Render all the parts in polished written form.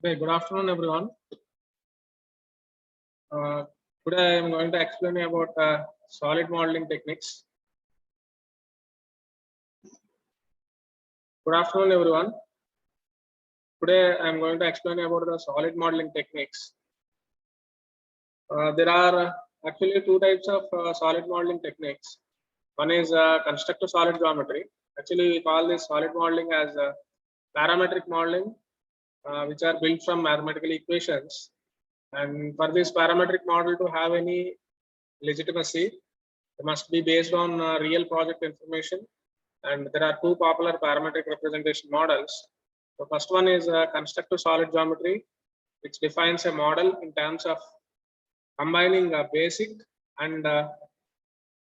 Okay, good afternoon, everyone. Today I am going to explain about solid modeling techniques. Good afternoon, everyone. Today I am going to explain about the solid modeling techniques. There are actually two types of solid modeling techniques. One is constructive solid geometry. Actually, we call this solid modeling as parametric modeling, which are built from mathematical equations. And for this parametric model to have any legitimacy, it must be based on real project information. And there are two popular parametric representation models. The first one is constructive solid geometry, which defines a model in terms of combining basic and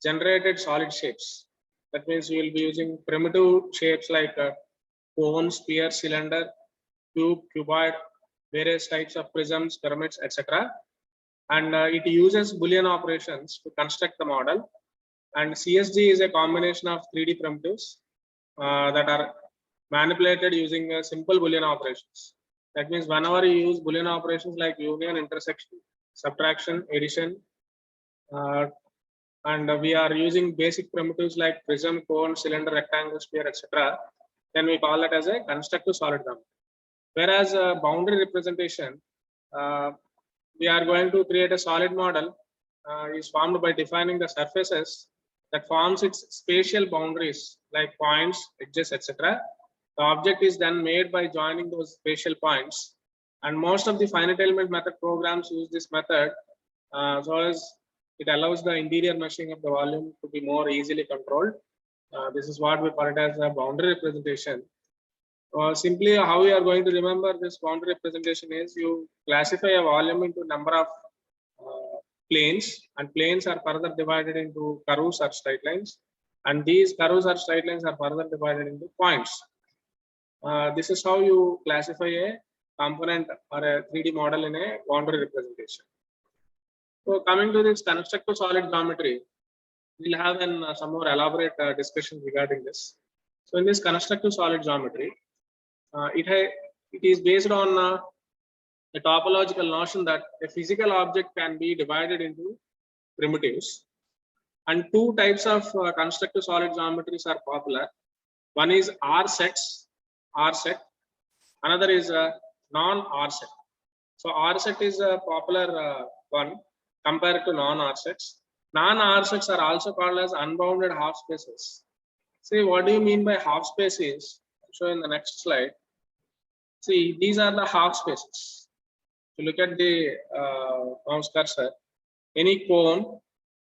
generated solid shapes. That means you will be using primitive shapes like cone, sphere, cylinder, cube, cuboid, various types of prisms, pyramids, etc. And it uses Boolean operations to construct the model. And CSG is a combination of 3D primitives that are manipulated using simple Boolean operations. That means whenever you use Boolean operations like union, intersection, subtraction, addition, and we are using basic primitives like prism, cone, cylinder, rectangle, sphere, etc., then we call it as a constructive solid geometry. Whereas boundary representation, we are going to create a solid model is formed by defining the surfaces that forms its spatial boundaries like points, edges, etc. The object is then made by joining those spatial points, and most of the finite element method programs use this method so as it allows the interior meshing of the volume to be more easily controlled. This is what we call it as a boundary representation. Simply how we are going to remember this boundary representation is you classify a volume into number of planes, and planes are further divided into curves or straight lines, and these curves or straight lines are further divided into points. This is how you classify a component or a 3D model in a boundary representation. So coming to this constructive solid geometry, we'll have some more elaborate discussion regarding this. So in this constructive solid geometry, it is based on a topological notion that a physical object can be divided into primitives, and two types of constructive solid geometries are popular. One is R set, another is non-R set. So R set is a popular one compared to non-R sets. Non-R sets are also called as unbounded half spaces. See, what do you mean by half spaces? I'll show in the next slide. See, these are the half spaces. If you look at the mouse cursor, any cone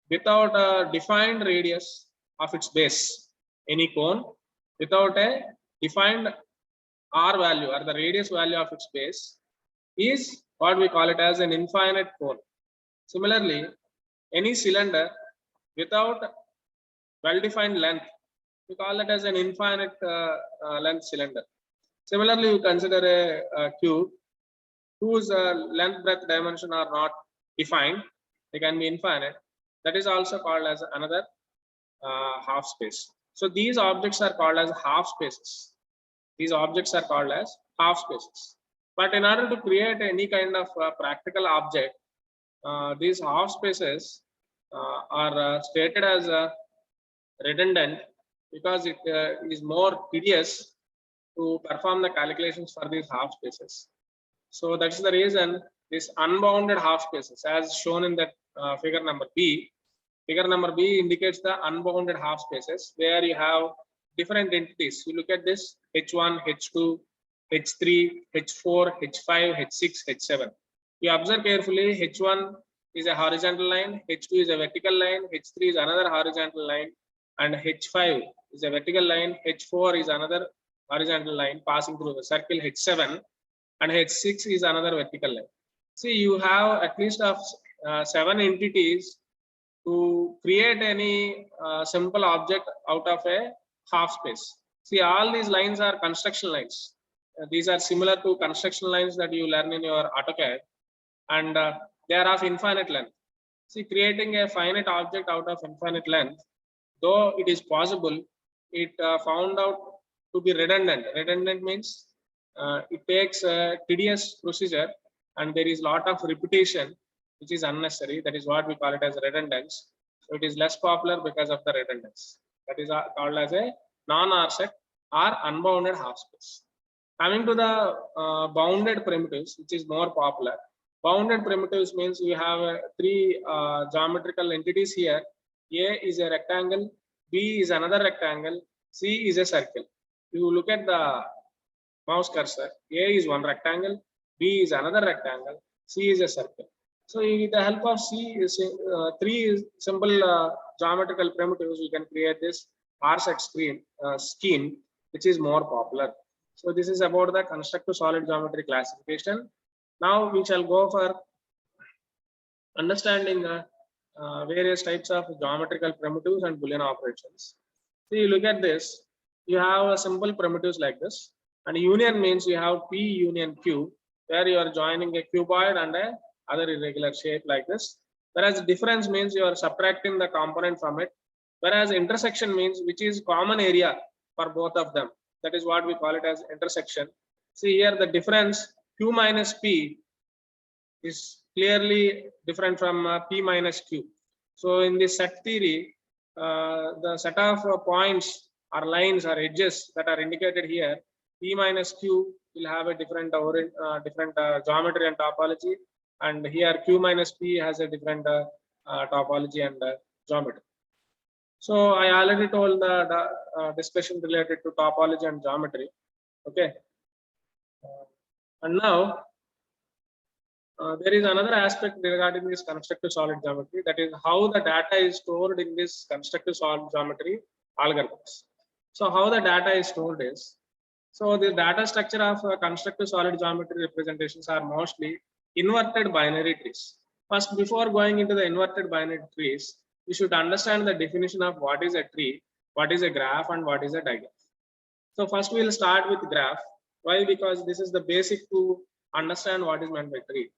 without a defined radius of its base, any cone without a defined R value or the radius value of its base is what we call it as an infinite cone. Similarly, any cylinder without well-defined length, we call it as an infinite length cylinder. Similarly, you consider a cube whose length, breadth, dimension are not defined. They can be infinite. That is also called as another half space. So these objects are called as half spaces. These objects are called as half spaces. But in order to create any kind of practical object, these half spaces are stated as redundant because it is more tedious to perform the calculations for these half spaces. So that's the reason this unbounded half spaces, as shown in that figure number B. Figure number B indicates the unbounded half spaces where you have different entities. You look at this H1, H2, H3, H4, H5, H6, H7. You observe carefully, H1 is a horizontal line, H2 is a vertical line, H3 is another horizontal line, and H5 is a vertical line, H4 is another horizontal line passing through the circle, H7, and H6 is another vertical line. See, you have at least of 7 entities to create any simple object out of a half space. See, all these lines are construction lines. These are similar to construction lines that you learn in your AutoCAD, and they are of infinite length. See, creating a finite object out of infinite length, though it is possible, it found out to be redundant. Redundant means it takes a tedious procedure and there is lot of repetition which is unnecessary. That is what we call it as redundance. So it is less popular because of the redundance. That is called as a non-RSET or unbounded half space. Coming to the bounded primitives, which is more popular. Bounded primitives means we have three geometrical entities here. A is a rectangle, B is another rectangle, C is a circle. You look at the mouse cursor, A is one rectangle, B is another rectangle, C is a circle. So with the help of three simple geometrical primitives, we can create this RSET scheme, which is more popular. So this is about the constructive solid geometry classification. Now we shall go for understanding various types of geometrical primitives and Boolean operations. So you look at this, you have a simple primitives like this, and union means you have P union Q, where you are joining a cuboid and a other irregular shape like this. Whereas difference means you are subtracting the component from it. Whereas intersection means which is common area for both of them. That is what we call it as intersection. See here the difference Q minus P is clearly different from P minus Q. So in this set theory, the set of points or lines or edges that are indicated here, P minus Q will have a different geometry and topology, and here Q minus P has a different topology and geometry. So I already told the discussion related to topology and geometry. Okay, and now there is another aspect regarding this constructive solid geometry, that is how the data is stored in this constructive solid geometry algorithms. So how the data is stored is, so the data structure of constructive solid geometry representations are mostly inverted binary trees. First, before going into the inverted binary trees, we should understand the definition of what is a tree, what is a graph, and what is a diagram. So first we will start with graph. Why? Because this is the basic to understand what is meant by tree.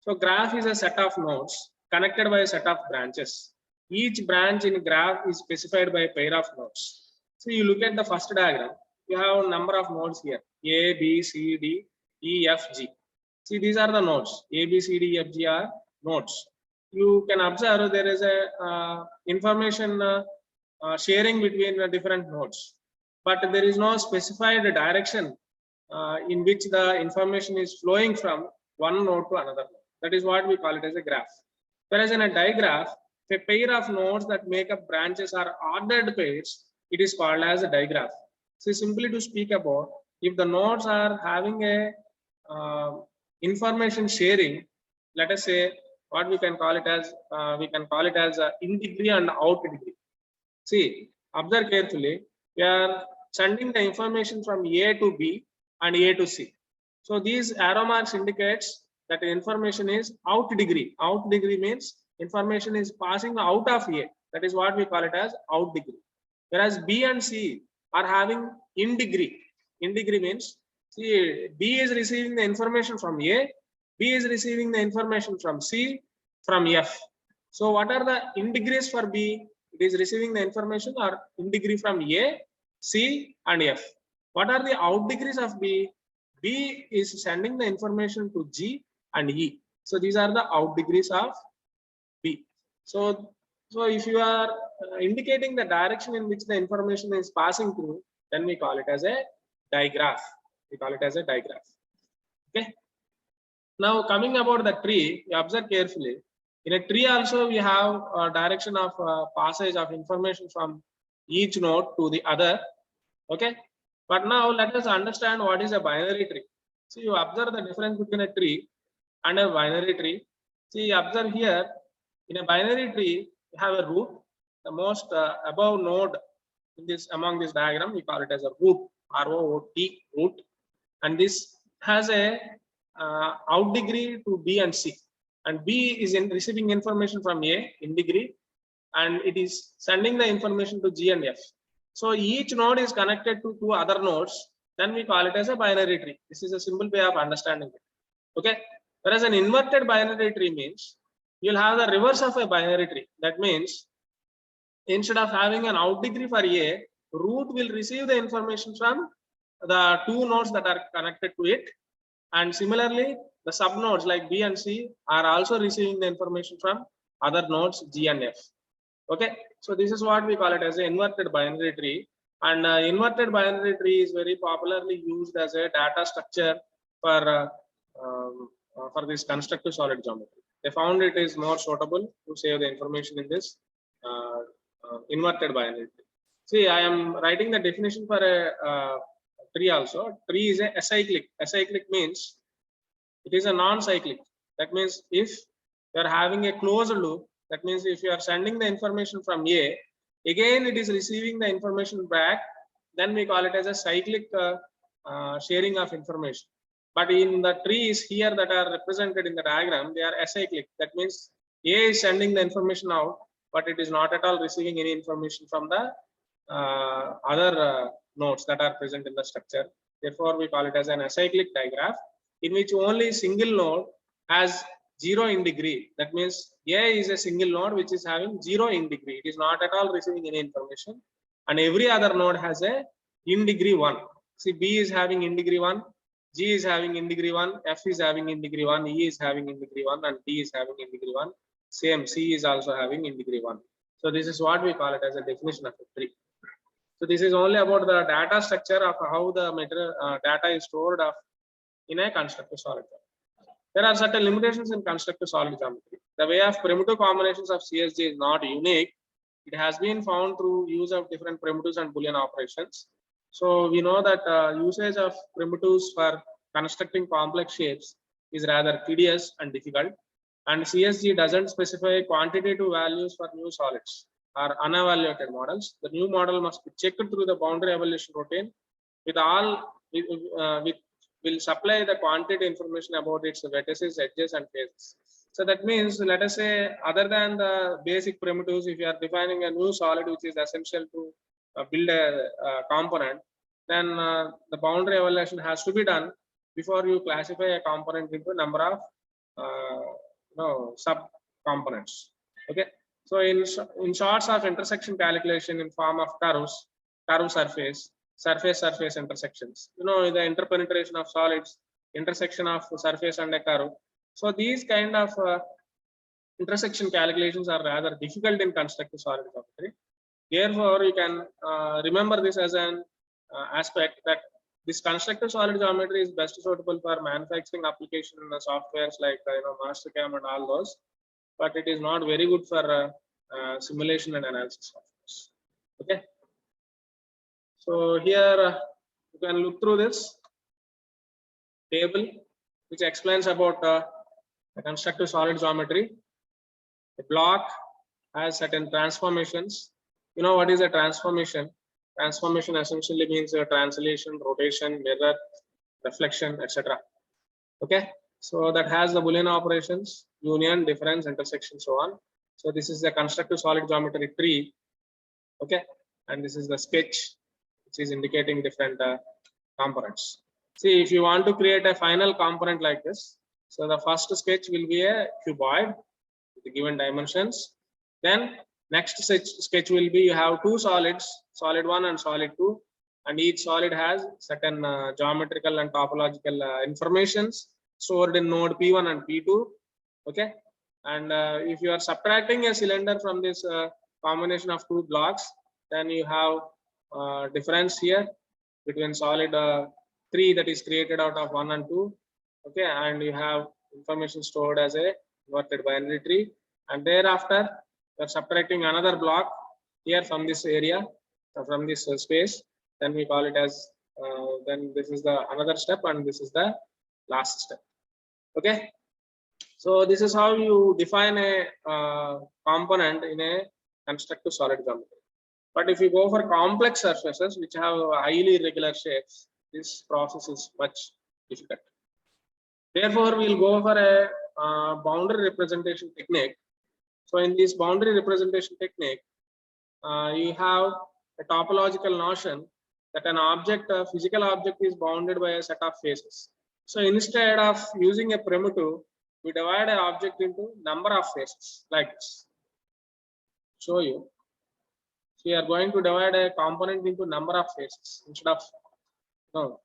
So graph is a set of nodes connected by a set of branches. Each branch in graph is specified by a pair of nodes. So you look at the first diagram, you have a number of nodes here, A, B, C, D, E, F, G. See, these are the nodes, A, B, C, D, E, F, G are nodes. You can observe there is a information sharing between the different nodes, but there is no specified direction in which the information is flowing from one node to another node. That is what we call it as a graph. Whereas in a digraph, a pair of nodes that make up branches are ordered pairs, it is called as a digraph. So simply to speak about, if the nodes are having a information sharing, let us say what we can call it as, in degree and out degree. See, observe carefully, we are sending the information from A to B and A to C. So these arrow marks indicates that the information is out degree. Out degree means information is passing out of A. That is what we call it as out degree. Whereas B and C are having in degree. In degree means, see, B is receiving the information from A, B is receiving the information from C, from F. So what are the in degrees for B? It is receiving the information or in degree from A, C, and F. What are the out degrees of B? B is sending the information to G and E. So these are the out degrees of B. So if you are indicating the direction in which the information is passing through, then we call it as a digraph. We call it as a digraph. Okay. Now coming about the tree, you observe carefully. In a tree also we have a direction of passage of information from each node to the other. Okay. But now let us understand what is a binary tree. So you observe the difference between a tree and a binary tree. See, observe here, in a binary tree, you have a root. The most above node in this among this diagram, we call it as a root, R-O-O-T, root. And this has a out degree to B and C. And B is receiving information from A in degree, and it is sending the information to G and F. So each node is connected to two other nodes, then we call it as a binary tree. This is a simple way of understanding it. Okay. Whereas an inverted binary tree means you'll have the reverse of a binary tree. That means instead of having an out degree for A, root will receive the information from the two nodes that are connected to it, and similarly the sub nodes like B and C are also receiving the information from other nodes G and F. Okay, so this is what we call it as an inverted binary tree, and inverted binary tree is very popularly used as a data structure for this constructive solid geometry. They found it is more suitable to save the information in this inverted binary tree. See, I am writing the definition for a tree also. Tree is a acyclic. Acyclic means it is a non-cyclic. That means if you are having a closed loop, that means if you are sending the information from A, again it is receiving the information back, then we call it as a cyclic sharing of information. But in the trees here that are represented in the diagram, they are acyclic. That means A is sending the information out, but it is not at all receiving any information from the other nodes that are present in the structure. Therefore, we call it as an acyclic digraph, in which only single node has 0 in degree. That means A is a single node which is having 0 in degree. It is not at all receiving any information, and every other node has a in degree 1. See, B is having in degree 1, G is having in degree 1, F is having in degree 1, E is having in degree 1, and D is having in degree 1. Same, C is also having in degree 1. So this is what we call it as a definition of a tree. So this is only about the data structure of how the material data is stored in a constructive solid geometry. There are certain limitations in constructive solid geometry. The way of primitive combinations of CSG is not unique. It has been found through use of different primitives and Boolean operations. So we know that usage of primitives for constructing complex shapes is rather tedious and difficult. And CSG doesn't specify quantitative values for new solids or unevaluated models. The new model must be checked through the boundary evaluation routine with will supply the quantitative information about its vertices, edges, and faces. So that means, let us say, other than the basic primitives, if you are defining a new solid which is essential to build a component, then the boundary evaluation has to be done before you classify a component into a number of sub components. Okay, so in sorts of intersection calculation in form of curves, curve surface intersections, the interpenetration of solids, intersection of surface and a curve. So these kind of intersection calculations are rather difficult in constructive solid geometry. Therefore, you can remember this as an aspect that this constructive solid geometry is best suitable for manufacturing application in the softwares like Mastercam and all those, but it is not very good for simulation and analysis softwares. Okay. So here you can look through this table which explains about the constructive solid geometry. A block has certain transformations. You know what is a transformation? Transformation essentially means a translation, rotation, mirror, reflection, etc. Okay, so that has the Boolean operations, union, difference, intersection, so on. So this is the constructive solid geometry tree. Okay, and this is the sketch which is indicating different components. See, if you want to create a final component like this, so the first sketch will be a cuboid with the given dimensions. Then next sketch will be, you have two solids, solid 1 and solid 2, and each solid has certain geometrical and topological informations stored in node P1 and P2. Okay, and if you are subtracting a cylinder from this combination of two blocks, then you have difference here between solid 3 that is created out of 1 and 2. Okay, and you have information stored as a inverted binary tree, and thereafter you are subtracting another block here from this area, from this space. Then we call it as then this is the another step, and this is the last step. Okay, so this is how you define a component in a constructive solid geometry. But if you go for complex surfaces which have highly irregular shapes, this process is much difficult. Therefore, we'll go for a boundary representation technique. So in this boundary representation technique, you have a topological notion that an object, a physical object, is bounded by a set of faces. So instead of using a primitive, we divide an object into number of faces like this. Show you. So we are going to divide a component into number of faces instead of No.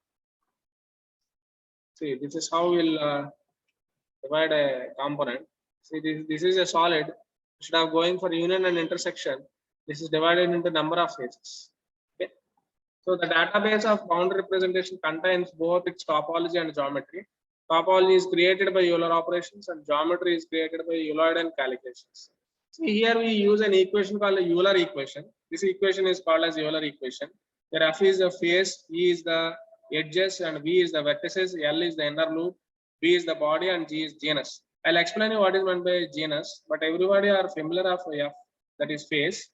See, this is how we'll divide a component. See, this is a solid. Instead of going for union and intersection, this is divided into number of faces. Okay. So the database of boundary representation contains both its topology and geometry. Topology is created by Euler operations and geometry is created by Euler calculations. See, here we use an equation called a Euler equation. This equation is called as Euler equation. Where F is the face, E is the edges, and V is the vertices, L is the inner loop, B is the body, and G is genus. I'll explain you what is meant by genus, but everybody are familiar of F, that is face,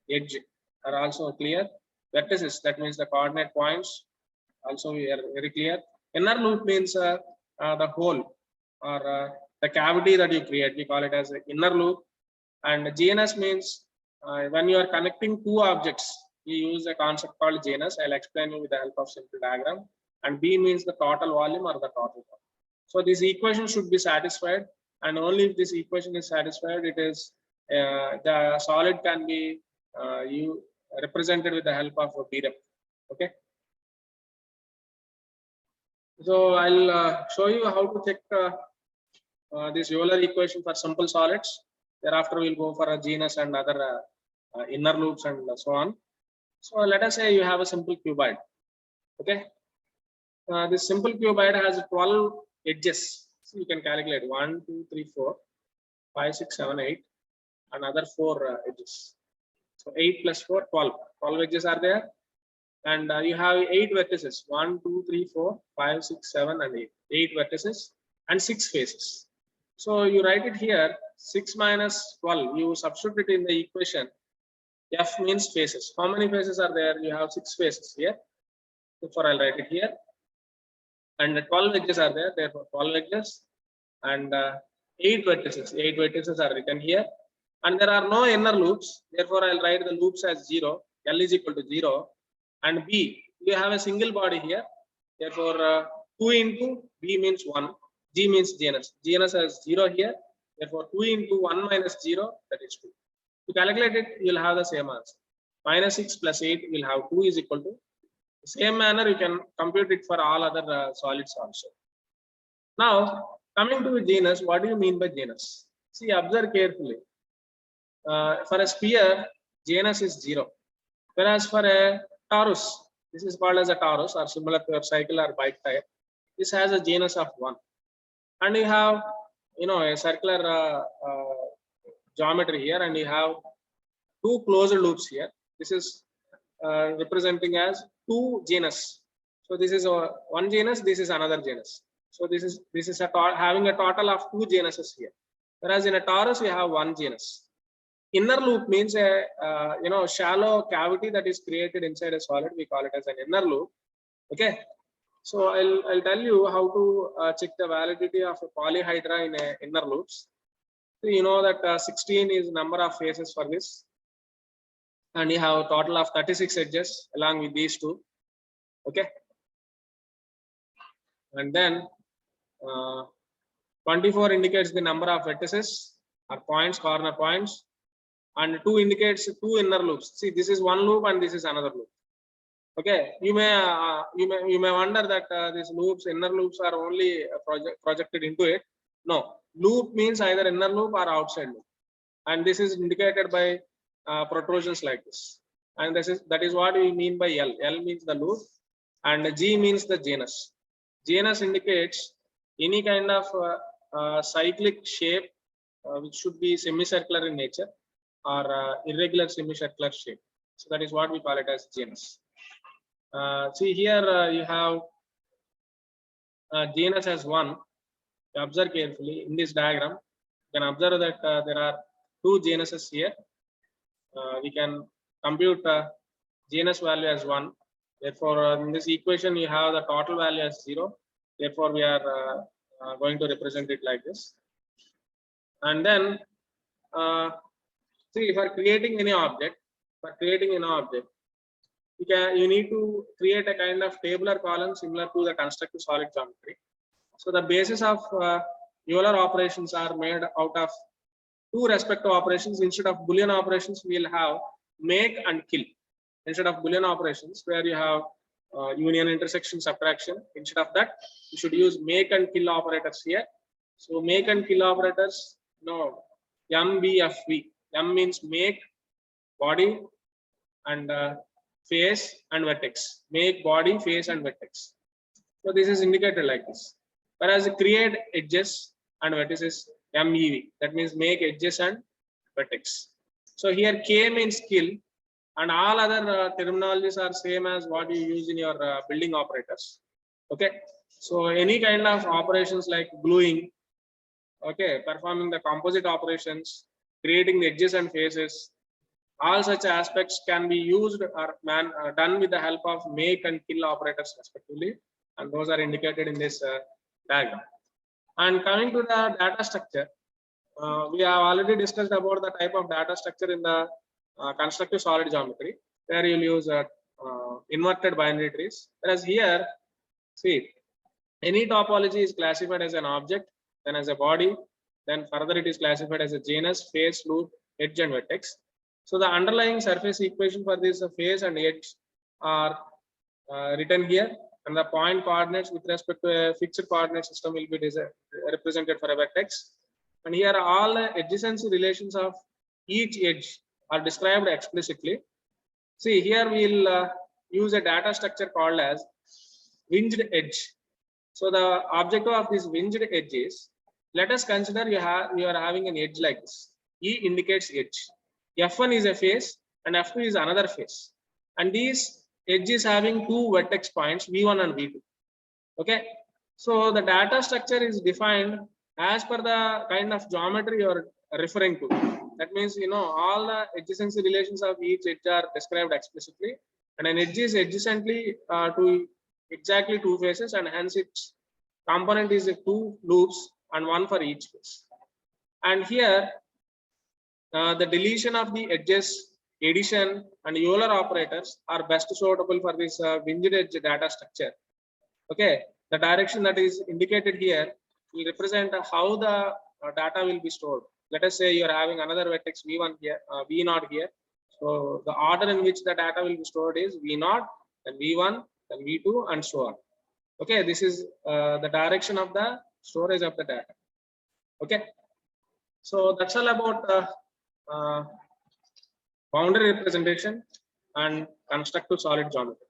edge are also clear. Vertices, that means the coordinate points, also we are very clear. Inner loop means the hole or the cavity that you create. We call it as an inner loop. And GNS means when you are connecting two objects, we use a concept called GNS. I'll explain you with the help of simple diagram. And B means the total volume or the total volume. So this equation should be satisfied, and only if this equation is satisfied, it is the solid can be represented with the help of a BREP. Okay. So I'll show you how to check this Euler equation for simple solids. Thereafter, we'll go for a genus and other inner loops and so on. So let us say you have a simple cuboid. Okay. This simple cuboid has 12 edges. So you can calculate 1, 2, 3, 4, 5, 6, 7, 8, another 4 edges. So 8 plus 4, 12. 12 edges are there. And you have 8 vertices. 1, 2, 3, 4, 5, 6, 7, and 8. 8 vertices and 6 faces. So you write it here, 6 minus 12. You substitute it in the equation. F means faces. How many faces are there? You have 6 faces here. Therefore, I'll write it here. And the 12 edges are there. Therefore, 12 edges. And 8 vertices. 8 vertices are written here. And there are no inner loops. Therefore, I'll write the loops as 0. L is equal to 0. And B, you have a single body here. Therefore, 2 into B means 1. G means genus. Genus has 0 here. Therefore, 2 into 1 minus 0, that is 2. To calculate it, you'll have the same answer. Minus 6 plus 8 will have 2 is equal to. The same manner, you can compute it for all other solids also. Now, coming to the genus, what do you mean by genus? See, observe carefully. For a sphere, genus is 0. Whereas for a torus, this is called as a torus or similar to a cycle or bike tire. This has a genus of 1. And you have, a circular geometry here, and you have 2 closed loops here. This is representing as 2 genus. So this is one genus. This is another genus. So this is having a total of 2 genuses here. Whereas in a torus, you have 1 genus. Inner loop means a shallow cavity that is created inside a solid. We call it as an inner loop. Okay. So I'll tell you how to check the validity of a polyhedra in a inner loops. So you know that 16 is number of faces for this, and you have a total of 36 edges along with these 2. Okay. And then 24 indicates the number of vertices or points, corner points, and 2 indicates 2 inner loops. See, this is one loop and this is another loop. Okay, you may wonder that these loops, inner loops, are only projected into it. No, loop means either inner loop or outside loop, and this is indicated by protrusions like this. And that is what we mean by L. L means the loop, and G means the genus. Genus indicates any kind of cyclic shape which should be semicircular in nature or irregular semicircular shape. So that is what we call it as genus. See here you have genus as 1. You observe carefully in this diagram. You can observe that there are 2 genuses here. We can compute genus value as 1. Therefore, in this equation you have the total value as 0. Therefore, we are going to represent it like this. And then see, for creating any object, you need to create a kind of tabular column similar to the constructive solid geometry. So the basis of Euler operations are made out of 2 respective operations. Instead of Boolean operations, we will have make and kill. Instead of Boolean operations, where you have union, intersection, subtraction. Instead of that, you should use make and kill operators here. So make and kill operators, no, MBFV. M means make, body, and face and vertex. Make, body, face, and vertex. So this is indicated like this. Whereas create edges and vertices, MEV. That means make edges and vertex. So here K means kill, and all other terminologies are same as what you use in your building operators. Okay. So any kind of operations like gluing, okay, performing the composite operations, creating the edges and faces, all such aspects can be used or done with the help of make and kill operators respectively, and those are indicated in this diagram. And coming to the data structure, we have already discussed about the type of data structure in the constructive solid geometry, where you'll use inverted binary trees. Whereas here, see, any topology is classified as an object, then as a body, then further it is classified as a genus, face, loop, edge, and vertex. So the underlying surface equation for this face and edge are written here, and the point coordinates with respect to a fixed coordinate system will be represented for a vertex. And here all the adjacency relations of each edge are described explicitly. See, here we'll use a data structure called as hinged edge. So the objective of this hinged edge is, let us consider you are having an edge like this. E indicates edge. F1 is a face and F2 is another face. And these edges having two vertex points, V1 and V2. Okay. So the data structure is defined as per the kind of geometry you are referring to. That means, you know, all the adjacency relations of each edge are described explicitly, and an edge is adjacently to exactly two faces, and hence its component is two loops and one for each face. And here the deletion of the edges, addition, and Euler operators are best suitable for this hinged edge data structure. Okay, the direction that is indicated here will represent how the data will be stored. Let us say you are having another vertex V1 here, V0 here. So the order in which the data will be stored is V0, then V1, then V2, and so on. Okay, this is the direction of the storage of the data. Okay, so that's all about boundary representation and constructive solid geometry.